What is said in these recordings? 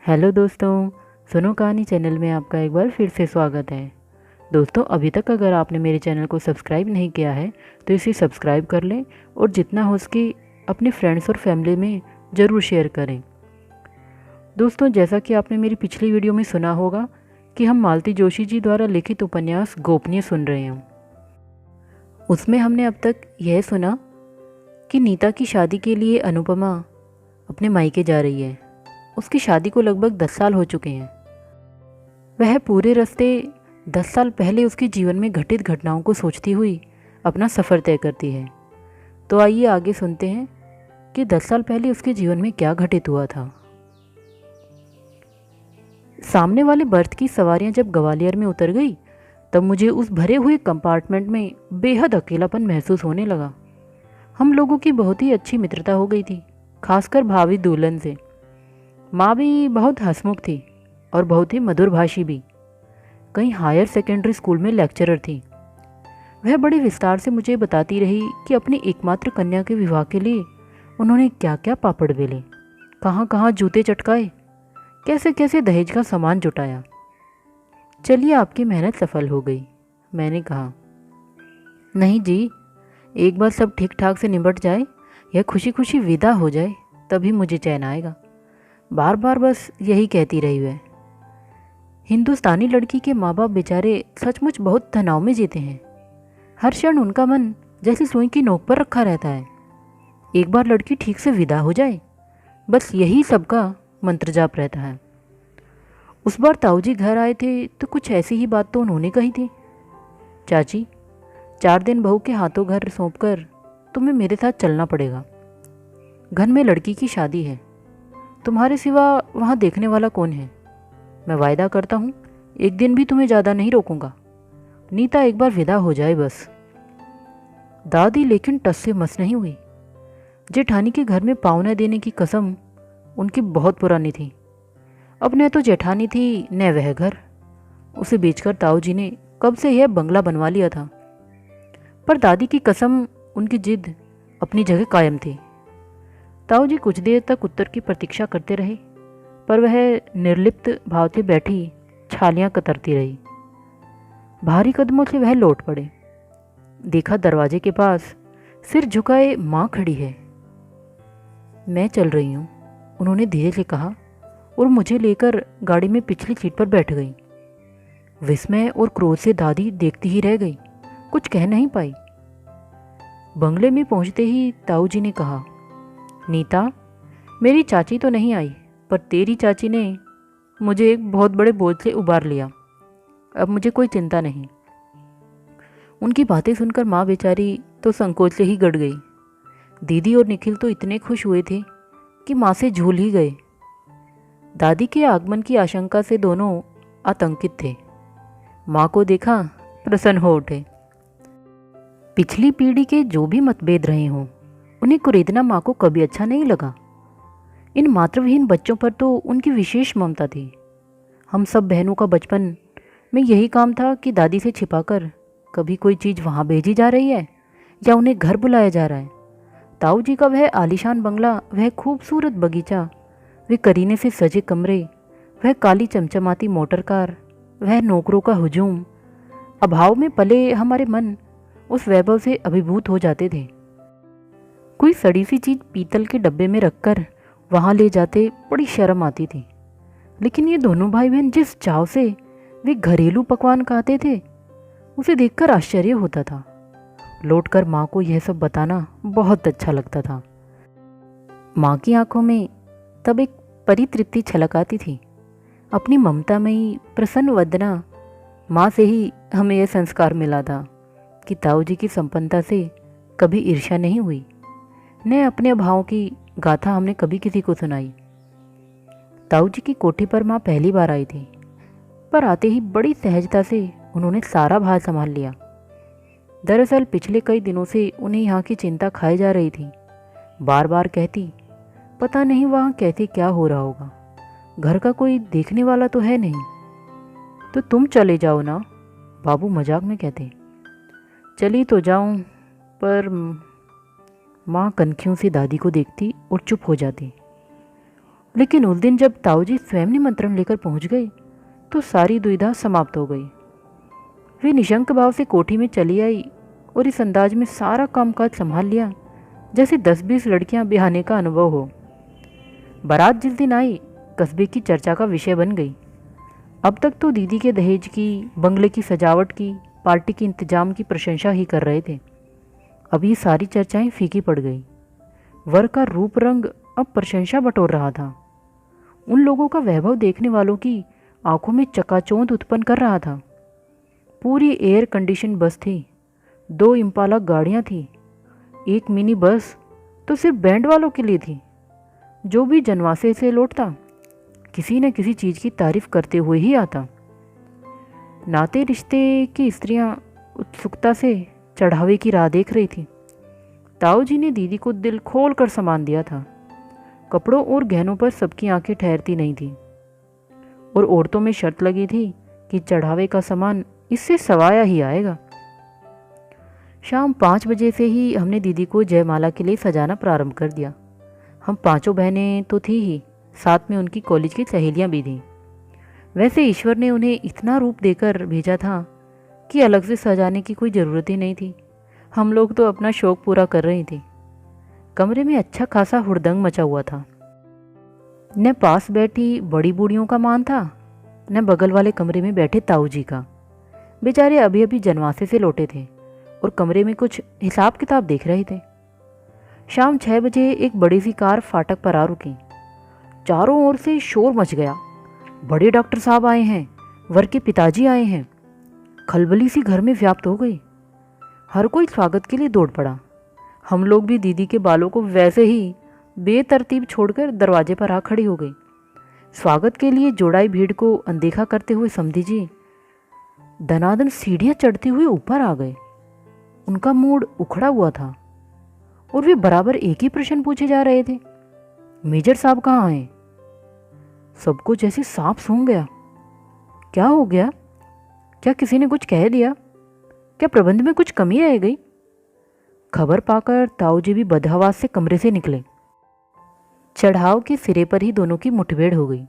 Hello दोस्तों, सुनो कहानी चैनल में आपका एक बार फिर से स्वागत है। दोस्तों, अभी तक अगर आपने मेरे चैनल को सब्सक्राइब नहीं किया है तो इसे सब्सक्राइब कर लें और जितना हो सके अपने फ्रेंड्स और फैमिली में ज़रूर शेयर करें। दोस्तों, जैसा कि आपने मेरी पिछली वीडियो में सुना होगा कि हम मालती जोशी जी द्वारा लिखित उपन्यास गोपनीय सुन रहे हैं। उसमें हमने अब तक यह सुना कि नीता की शादी के लिए अनुपमा अपने मायके जा रही है। उसकी शादी को लगभग 10 साल हो चुके हैं। वह पूरे रास्ते 10 साल पहले उसके जीवन में घटित घटनाओं को सोचती हुई अपना सफ़र तय करती है। तो आइए आगे सुनते हैं कि 10 साल पहले उसके जीवन में क्या घटित हुआ था। सामने वाले बर्थ की सवारियां जब ग्वालियर में उतर गई तब मुझे उस भरे हुए कंपार्टमेंट में बेहद अकेलापन महसूस होने लगा। हम लोगों की बहुत ही अच्छी मित्रता हो गई थी, खासकर भावी दुल्हन से। माँ भी बहुत हंसमुख थी और बहुत ही मधुरभाषी भी। कहीं हायर सेकेंडरी स्कूल में लेक्चरर थी। वह बड़े विस्तार से मुझे बताती रही कि अपनी एकमात्र कन्या के विवाह के लिए उन्होंने क्या क्या पापड़ बेले, कहाँ कहाँ जूते चटकाए, कैसे कैसे दहेज का सामान जुटाया। चलिए, आपकी मेहनत सफल हो गई, मैंने कहा। नहीं जी, एक बार सब ठीक ठाक से निपट जाए या खुशी खुशी विदा हो जाए तभी मुझे चैन आएगा। बार बार बस यही कहती रही वह। हिंदुस्तानी लड़की के माँ बाप बेचारे सचमुच बहुत तनाव में जीते हैं। हर क्षण उनका मन जैसे सुई की नोक पर रखा रहता है। एक बार लड़की ठीक से विदा हो जाए, बस यही सबका मंत्र जाप रहता है। उस बार ताऊजी घर आए थे तो कुछ ऐसी ही बात तो उन्होंने कही थी। चाची, 4 दिन बहू के हाथों घर सौंपकर तुम्हें मेरे साथ चलना पड़ेगा। घर में लड़की की शादी है, तुम्हारे सिवा वहाँ देखने वाला कौन है। मैं वायदा करता हूँ एक दिन भी तुम्हें ज़्यादा नहीं रोकूंगा। नीता एक बार विदा हो जाए बस। दादी लेकिन टस से मस नहीं हुई। जेठानी के घर में पाँव न देने की कसम उनकी बहुत पुरानी थी। अब न तो जेठानी थी न वह घर। उसे बेचकर ताऊ जी ने कब से यह बंगला बनवा लिया था। पर दादी की कसम, उनकी जिद अपनी जगह कायम थी। ताऊ जी कुछ देर तक उत्तर की प्रतीक्षा करते रहे, पर वह निर्लिप्त भाव से बैठी छालियां कतरती रही। भारी कदमों से वह लौट पड़े। देखा दरवाजे के पास सिर झुकाए माँ खड़ी है। मैं चल रही हूँ, उन्होंने धीरे से कहा और मुझे लेकर गाड़ी में पिछली सीट पर बैठ गई। विस्मय और क्रोध से दादी देखती ही रह गई, कुछ कह नहीं पाई। बंगले में पहुँचते ही ताऊ जी ने कहा, नीता, मेरी चाची तो नहीं आई, पर तेरी चाची ने मुझे एक बहुत बड़े बोझ से उबार लिया। अब मुझे कोई चिंता नहीं। उनकी बातें सुनकर माँ बेचारी तो संकोच से ही गड़ गई। दीदी और निखिल तो इतने खुश हुए थे कि माँ से झूल ही गए। दादी के आगमन की आशंका से दोनों आतंकित थे। माँ को देखा, प्रसन्न हो उठे। पिछली पीढ़ी के जो भी मतभेद रहे हों, उन्हें कुरेदना माँ को कभी अच्छा नहीं लगा। इन मातृविहीन बच्चों पर तो उनकी विशेष ममता थी। हम सब बहनों का बचपन में यही काम था कि दादी से छिपाकर कभी कोई चीज़ वहाँ भेजी जा रही है या उन्हें घर बुलाया जा रहा है। ताऊ जी का वह आलीशान बंगला, वह खूबसूरत बगीचा, वे करीने से सजे कमरे, वह काली चमचमाती मोटर कार, वह नौकरों का हुजूम, अभाव में पले हमारे मन उस वैभव से अभिभूत हो जाते थे। कोई सड़ी सी चीज़ पीतल के डब्बे में रखकर वहाँ ले जाते बड़ी शर्म आती थी। लेकिन ये दोनों भाई बहन जिस चाव से वे घरेलू पकवान खाते थे, उसे देखकर आश्चर्य होता था। लौटकर माँ को यह सब बताना बहुत अच्छा लगता था। माँ की आंखों में तब एक परितृप्ति छलक आती थी। अपनी ममतामयी प्रसन्न वदना माँ से ही हमें यह संस्कार मिला था कि ताऊ जी की संपन्नता से कभी ईर्ष्या नहीं हुई, न अपने अभावों की गाथा हमने कभी किसी को सुनाई। ताऊ जी की कोठी पर माँ पहली बार आई थी, पर आते ही बड़ी सहजता से उन्होंने सारा भार संभाल लिया। दरअसल पिछले कई दिनों से उन्हें यहाँ की चिंता खाई जा रही थी। बार बार कहती, पता नहीं वहाँ कैसे क्या हो रहा होगा, घर का कोई देखने वाला तो है नहीं। तो तुम चले जाओ ना, बाबू मजाक में कहते। चली तो जाऊं, पर माँ कनखियों से दादी को देखती और चुप हो जाती। लेकिन उस दिन जब ताऊ जी स्वयं निमंत्रण लेकर पहुंच गए तो सारी दुविधा समाप्त हो गई। वे निशंक भाव से कोठी में चली आई और इस अंदाज में सारा कामकाज संभाल लिया जैसे 10-20 लड़कियां बिहाने का अनुभव हो। बारात जिस दिन आई कस्बे की चर्चा का विषय बन गई। अब तक तो दीदी के दहेज की, बंगले की सजावट की, पार्टी के इंतजाम की प्रशंसा ही कर रहे थे। अब ये सारी चर्चाएं फीकी पड़ गई। वर का रूप रंग अब प्रशंसा बटोर रहा था। उन लोगों का वैभव देखने वालों की आंखों में चकाचौंध उत्पन्न कर रहा था। पूरी एयर कंडीशन बस थी, 2 इम्पाला गाड़ियां थी, एक मिनी बस तो सिर्फ बैंड वालों के लिए थी। जो भी जनवासे से लौटता किसी न किसी चीज़ की तारीफ करते हुए ही आता। नाते रिश्ते की स्त्रियां उत्सुकता से चढ़ावे की राह देख रही थी। ताऊ जी ने दीदी को दिल खोल कर सामान दिया था। कपड़ों और गहनों पर सबकी आंखें ठहरती नहीं थी और औरतों में शर्त लगी थी कि चढ़ावे का सामान इससे सवाया ही आएगा। शाम 5 बजे से ही हमने दीदी को जयमाला के लिए सजाना प्रारंभ कर दिया। हम 5 बहनें तो थी ही, साथ में उनकी कॉलेज की सहेलियां भी थीं। वैसे ईश्वर ने उन्हें इतना रूप देकर भेजा था कि अलग से सजाने की कोई ज़रूरत ही नहीं थी। हम लोग तो अपना शौक पूरा कर रही थी। कमरे में अच्छा खासा हुड़दंग मचा हुआ था। न पास बैठी बड़ी बूढ़ियों का मान था, न बगल वाले कमरे में बैठे ताऊ जी का। बेचारे अभी अभी जनवासे से लौटे थे और कमरे में कुछ हिसाब किताब देख रहे थे। शाम 6 बजे एक बड़ी सी कार फाटक पर आ रुकी। चारों ओर से शोर मच गया। बड़े डॉक्टर साहब आए हैं, वर के पिताजी आए हैं। खलबली सी घर में व्याप्त हो गई। हर कोई स्वागत के लिए दौड़ पड़ा। हम लोग भी दीदी के बालों को वैसे ही बेतरतीब छोड़कर दरवाजे पर आ खड़ी हो गई। स्वागत के लिए जोड़ाई भीड़ को अनदेखा करते हुए समधी जी दनादन सीढ़ियां चढ़ते हुए ऊपर आ गए। उनका मूड उखड़ा हुआ था और वे बराबर एक ही प्रश्न पूछे जा रहे थे, मेजर साहब कहाँ हैं? सबको जैसे सांप सूंघ गया। क्या हो गया? क्या किसी ने कुछ कह दिया? क्या प्रबंध में कुछ कमी रह गई? खबर पाकर ताऊ जी भी बदहवास से कमरे से निकले। चढ़ाव के सिरे पर ही दोनों की मुठभेड़ हो गई।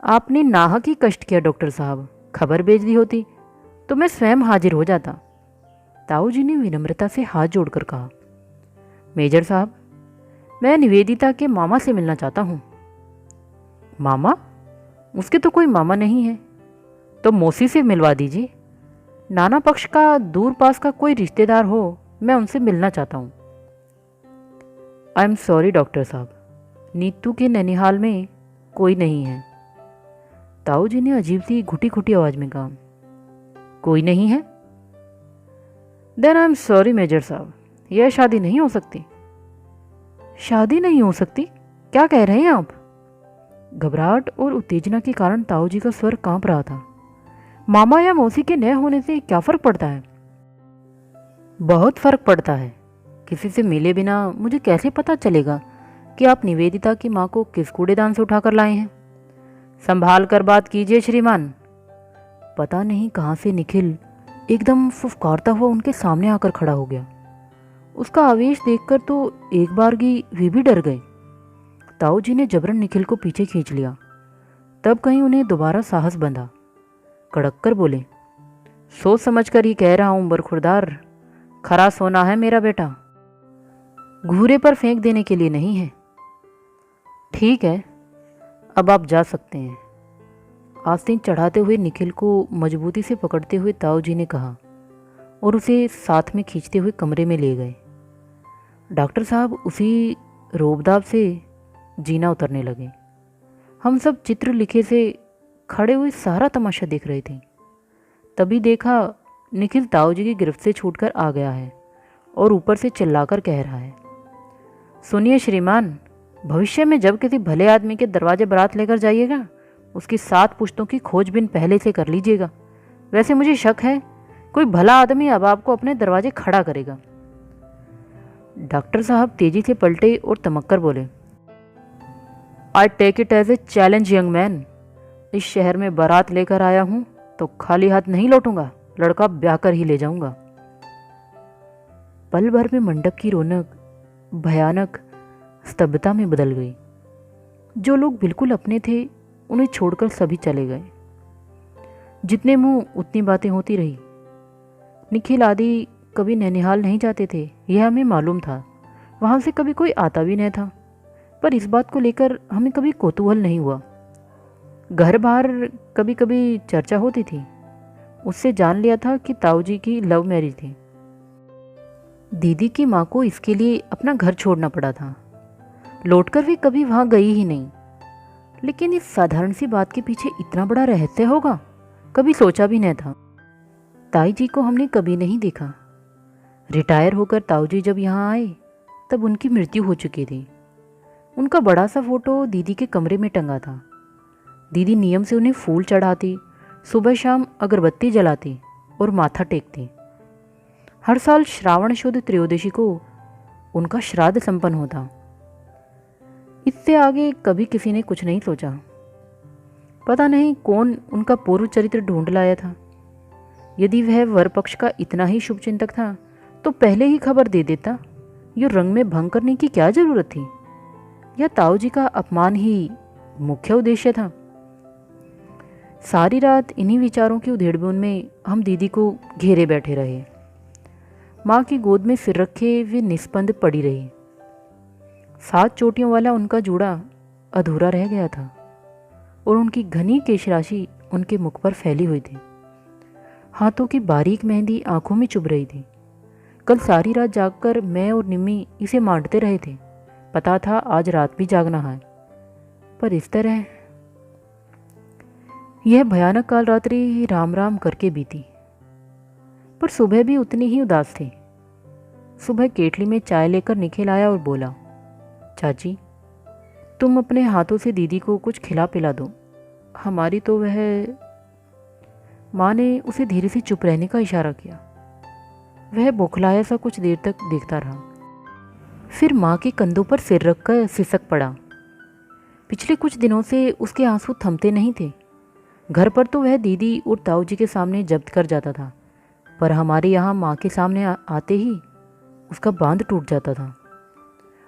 आपने नाहक ही कष्ट किया डॉक्टर साहब। खबर भेज दी होती तो मैं स्वयं हाजिर हो जाता। ताऊ जी ने विनम्रता से हाथ जोड़कर कहा, मेजर साहब, मैं निवेदिता के मामा से मिलना चाहता हूँ। मामा? उसके तो कोई मामा नहीं है। तो मौसी से मिलवा दीजिए। नाना पक्ष का दूर पास का कोई रिश्तेदार हो, मैं उनसे मिलना चाहता हूँ। आई एम सॉरी डॉक्टर साहब, नीतू के ननिहाल में कोई नहीं है। ताऊ जी ने अजीब सी घुटी घुटी आवाज़ में कहा, कोई नहीं है? Then I am sorry major साहब, यह शादी नहीं हो सकती। शादी नहीं हो सकती? क्या कह रहे हैं आप? घबराहट और उत्तेजना के कारण ताऊ जी का स्वर कांप रहा था। मामा या मौसी के न होने से क्या फ़र्क पड़ता है? बहुत फ़र्क पड़ता है। किसी से मिले बिना मुझे कैसे पता चलेगा कि आप निवेदिता की माँ को किस कूड़ेदान से उठाकर लाए हैं? संभाल कर बात कीजिए श्रीमान। पता नहीं कहाँ से निखिल एकदम फुफकारता हुआ उनके सामने आकर खड़ा हो गया। उसका आवेश देखकर तो एक बारगी वे भी डर गए। ताऊ जी ने जबरन निखिल को पीछे खींच लिया। तब कहीं उन्हें दोबारा साहस बंधा। कड़क कर बोले, सोच समझ कर ही कह रहा हूँ बरखुरदार, खरा सोना है मेरा बेटा, घूरे पर फेंक देने के लिए नहीं है। ठीक है, अब आप जा सकते हैं। आस्तीन चढ़ाते हुए निखिल को मजबूती से पकड़ते हुए ताऊ जी ने कहा और उसे साथ में खींचते हुए कमरे में ले गए। डॉक्टर साहब उसी रोबदाब से जीना उतरने लगे। हम सब चित्र लिखे से खड़े हुए सारा तमाशा देख रहे थे। तभी देखा निखिल ताऊ जी की गिरफ्त से छूटकर आ गया है और ऊपर से चिल्लाकर कह रहा है, सुनिए श्रीमान, भविष्य में जब किसी भले आदमी के दरवाजे बारात लेकर जाइएगा, उसकी 7 पुश्तों की खोजबीन पहले से कर लीजिएगा। वैसे मुझे शक है कोई भला आदमी अब आपको अपने दरवाजे खड़ा करेगा। डॉक्टर साहब तेजी से पलटे और तमक्कर बोले, I take it as a challenge young man. इस शहर में बारात लेकर आया हूँ तो खाली हाथ नहीं लौटूंगा, लड़का ब्याह कर ही ले जाऊंगा। पल भर में मंडप की रौनक भयानक स्तब्धता में बदल गई। जो लोग बिल्कुल अपने थे उन्हें छोड़कर सभी चले गए। जितने मुंह उतनी बातें होती रही। निखिल आदि कभी नैनिहाल नहीं जाते थे, यह हमें मालूम था। वहाँ से कभी कोई आता भी नहीं था, पर इस बात को लेकर हमें कभी कौतूहल नहीं हुआ। घर बाहर कभी कभी चर्चा होती थी। उससे जान लिया था कि ताऊ जी की लव मैरिज थी। दीदी की माँ को इसके लिए अपना घर छोड़ना पड़ा था। लौटकर भी कभी वहाँ गई ही नहीं। लेकिन इस साधारण सी बात के पीछे इतना बड़ा रहस्य होगा, कभी सोचा भी नहीं था। ताई जी को हमने कभी नहीं देखा। रिटायर होकर ताऊ जी जब यहाँ आए तब उनकी मृत्यु हो चुकी थी। उनका बड़ा सा फोटो दीदी के कमरे में टंगा था। दीदी नियम से उन्हें फूल चढ़ाती, सुबह शाम अगरबत्ती जलाती और माथा टेकती। हर साल श्रावण शुद्ध त्रयोदशी को उनका श्राद्ध संपन्न होता। इससे आगे कभी किसी ने कुछ नहीं सोचा। पता नहीं कौन उनका पूर्व चरित्र ढूंढ लाया था। यदि वह वर पक्ष का इतना ही शुभचिंतक था तो पहले ही खबर दे देता। ये रंग में भंग करने की क्या जरूरत थी? या ताऊ जी का अपमान ही मुख्य उद्देश्य था? सारी रात इन्हीं विचारों की उधेड़बुन में हम दीदी को घेरे बैठे रहे। माँ की गोद में सिर रखे वे निस्पंद पड़ी रही। 7 चोटियों वाला उनका जूड़ा अधूरा रह गया था और उनकी घनी केशराशि उनके मुख पर फैली हुई थी। हाथों की बारीक मेहंदी आंखों में चुभ रही थी। कल सारी रात जागकर मैं और निम्मी इसे मांडते रहे थे। पता था आज रात भी जागना है, पर इस तरह यह भयानक काल रात्रि राम राम करके बीती। पर सुबह भी उतनी ही उदास थी। सुबह केटली में चाय लेकर निखिल आया और बोला, चाची तुम अपने हाथों से दीदी को कुछ खिला पिला दो। हमारी तो वह। माँ ने उसे धीरे से चुप रहने का इशारा किया। वह बौखलाया सा कुछ देर तक देखता रहा, फिर माँ के कंधों पर सिर रखकर सिसक पड़ा। पिछले कुछ दिनों से उसके आंसू थमते नहीं थे। घर पर तो वह दीदी और ताऊ जी के सामने जब्त कर जाता था, पर हमारे यहाँ माँ के सामने आते ही उसका बांध टूट जाता था।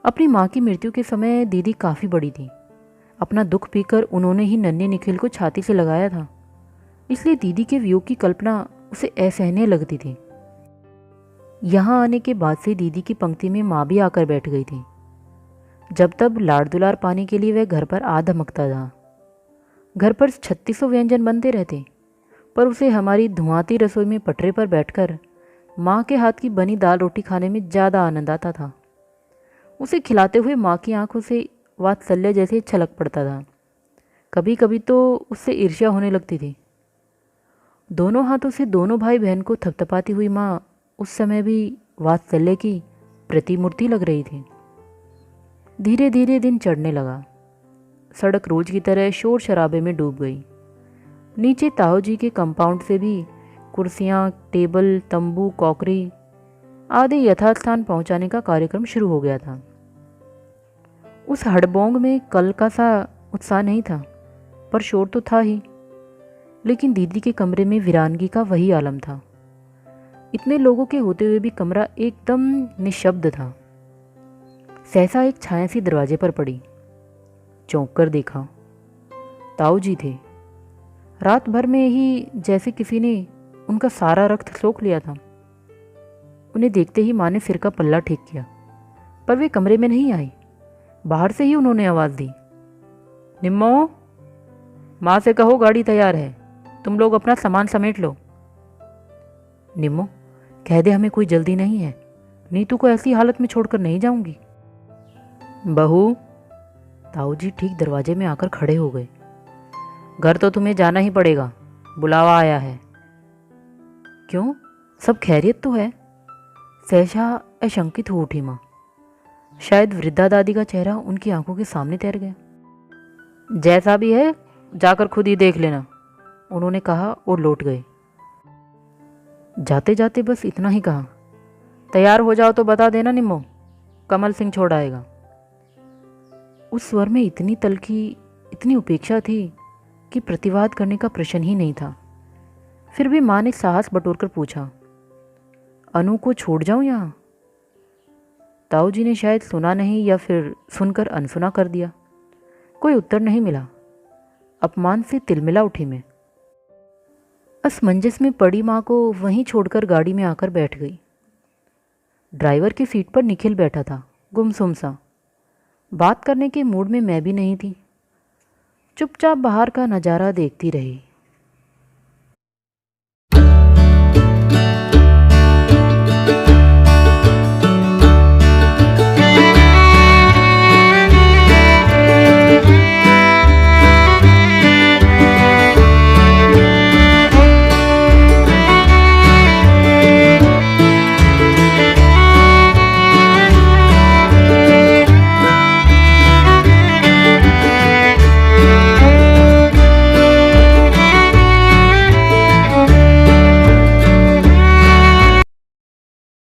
अपनी माँ की मृत्यु के समय दीदी काफ़ी बड़ी थी। अपना दुख पीकर उन्होंने ही नन्हे निखिल को छाती से लगाया था, इसलिए दीदी के वियोग की कल्पना उसे असहनीय लगती थी। यहाँ आने के बाद से दीदी की पंक्ति में माँ भी आकर बैठ गई थी। जब तब लाड़ दुलार पाने के लिए वह घर पर आ धमकता था। घर पर 3600 व्यंजन बनते रहते, पर उसे हमारी धुआंती रसोई में पटरे पर बैठकर माँ के हाथ की बनी दाल रोटी खाने में ज़्यादा आनंद आता था। उसे खिलाते हुए माँ की आंखों से वात्सल्य जैसे छलक पड़ता था। कभी कभी तो उससे ईर्ष्या होने लगती थी। दोनों हाथों से दोनों भाई बहन को थपथपाती हुई माँ उस समय भी वात्सल्य की प्रतिमूर्ति लग रही थी। धीरे धीरे दिन चढ़ने लगा। सड़क रोज की तरह शोर शराबे में डूब गई। नीचे ताऊ जी के कंपाउंड से भी कुर्सियाँ, टेबल, तंबू, कॉकरी आदि यथास्थान पहुंचाने का कार्यक्रम शुरू हो गया था। उस हड़बोंग में कल का सा उत्साह नहीं था, पर शोर तो था ही। लेकिन दीदी के कमरे में वीरानगी का वही आलम था। इतने लोगों के होते हुए भी कमरा एकदम निशब्द था। सहसा एक छाया सी दरवाजे पर पड़ी। चौंक कर देखा, ताऊ जी थे। रात भर में ही जैसे किसी ने उनका सारा रक्त सोख लिया था। उन्हें देखते ही माँ ने सिर का पल्ला ठीक किया, पर वे कमरे में नहीं आई। बाहर से ही उन्होंने आवाज़ दी, निम्मो, माँ से कहो गाड़ी तैयार है, तुम लोग अपना सामान समेट लो। निम्मो, कह दे हमें कोई जल्दी नहीं है, नीतू को ऐसी हालत में छोड़कर नहीं जाऊंगी। बहू, ताऊ जी ठीक दरवाजे में आकर खड़े हो गए। घर तो तुम्हें जाना ही पड़ेगा, बुलावा आया है। क्यों, सब खैरियत तो है? सहसा आशंकित हो उठी माँ। शायद वृद्धा दादी का चेहरा उनकी आंखों के सामने तैर गया। जैसा भी है जाकर खुद ही देख लेना, उन्होंने कहा और लौट गए। जाते जाते बस इतना ही कहा, तैयार हो जाओ तो बता देना निम्मो, कमल सिंह छोड़ आएगा। उस स्वर में इतनी तलखी, इतनी उपेक्षा थी कि प्रतिवाद करने का प्रश्न ही नहीं था। फिर भी माँ ने साहस बटोरकर पूछा, अनु को छोड़ जाऊं यहाँ? ताऊ जी ने शायद सुना नहीं या फिर सुनकर अनसुना कर दिया। कोई उत्तर नहीं मिला। अपमान से तिलमिला उठी मैं। असमंजस में पड़ी माँ को वहीं छोड़कर गाड़ी में आकर बैठ गई। ड्राइवर की सीट पर निखिल बैठा था, गुमसुम सा। बात करने के मूड में मैं भी नहीं थी। चुपचाप बाहर का नज़ारा देखती रही।